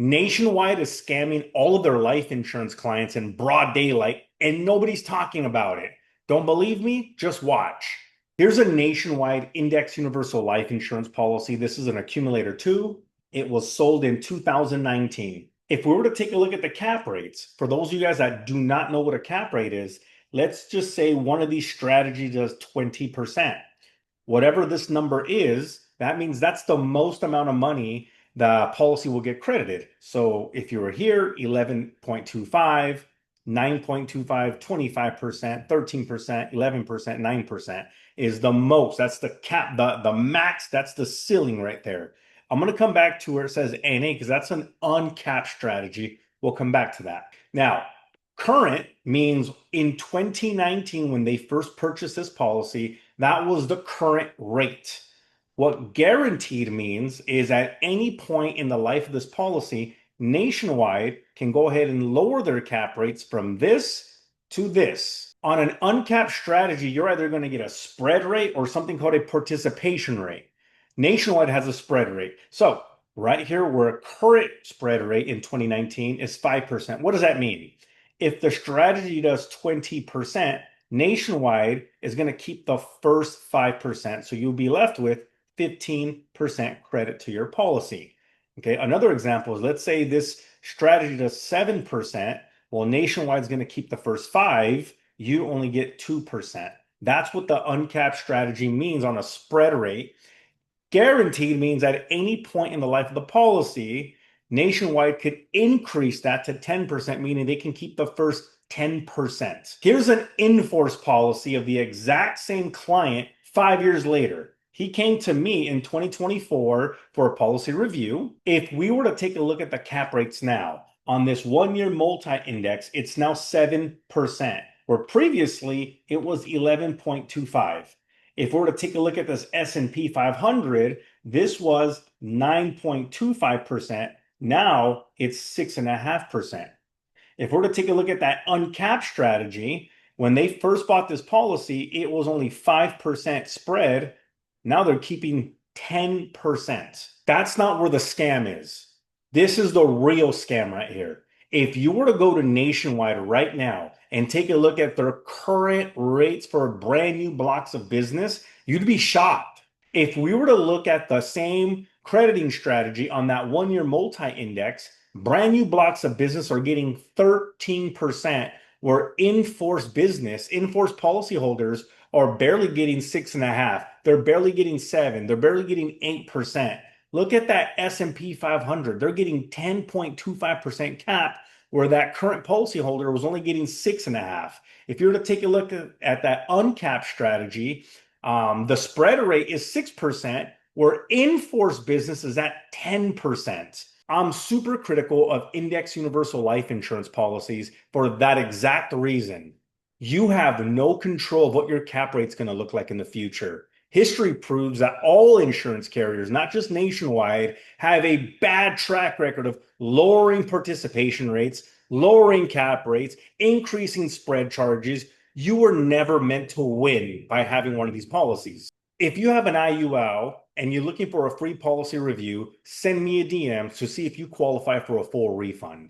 Nationwide is scamming all of their life insurance clients in broad daylight, and nobody's talking about it. Don't believe me? Just watch. Here's a nationwide index universal life insurance policy. This is an accumulator 2. It was sold in 2019. If we were to take a look at the cap rates, for those of you guys that do not know what a cap rate is, let's just say one of these strategies does 20%. Whatever this number is, that means that's the most amount of money the policy will get credited. So if you were here, 11.25, 9.25, 25%, 13%, 11%, 9% is the most. That's the cap, the max, that's the ceiling right there. I'm going to come back to where it says NA because that's an uncapped strategy. We'll come back to that. Now, current means in 2019, when they first purchased this policy, that was the current rate. What guaranteed means is at any point in the life of this policy, Nationwide can go ahead and lower their cap rates from this to this. On an uncapped strategy, you're either going to get a spread rate or something called a participation rate. Nationwide has a spread rate. So right here, where a current spread rate in 2019 is 5%. What does that mean? If the strategy does 20%, Nationwide is going to keep the first 5%. So you'll be left with 15% credit to your policy. Okay, another example is, let's say this strategy does 7%. Well, Nationwide is going to keep the first 5. You only get 2%. That's what the uncapped strategy means on a spread rate. Guaranteed means at any point in the life of the policy, Nationwide could increase that to 10%, meaning they can keep the first 10%. Here's an in-force policy of the exact same client 5 years later. He came to me in 2024 for a policy review. If we were to take a look at the cap rates now, on this 1-year multi-index, it's now 7%, where previously it was 11.25. If we were to take a look at this S&P 500, this was 9.25%. Now it's 6.5%. If we're to take a look at that uncapped strategy, when they first bought this policy, it was only 5% spread. Now they're keeping 10%. That's not where the scam is. This is the real scam right here. If you were to go to Nationwide right now and take a look at their current rates for brand new blocks of business, you'd be shocked. If we were to look at the same crediting strategy on that 1-year multi-index, brand new blocks of business are getting 13%, where in-force policyholders are barely getting 6.5%. They're barely getting 7%. They're barely getting 8%. Look at that S&P 500. They're getting 10.25% cap, where that current policyholder was only getting 6.5%. If you were to take a look at that uncapped strategy, the spread rate is 6%, where in-force business is at 10%. I'm super critical of index universal life insurance policies for that exact reason. You have no control of what your cap rate's going to look like in the future. History proves that all insurance carriers, not just Nationwide, have a bad track record of lowering participation rates, lowering cap rates, increasing spread charges. You were never meant to win by having one of these policies. If you have an IUL and you're looking for a free policy review, send me a DM to see if you qualify for a full refund.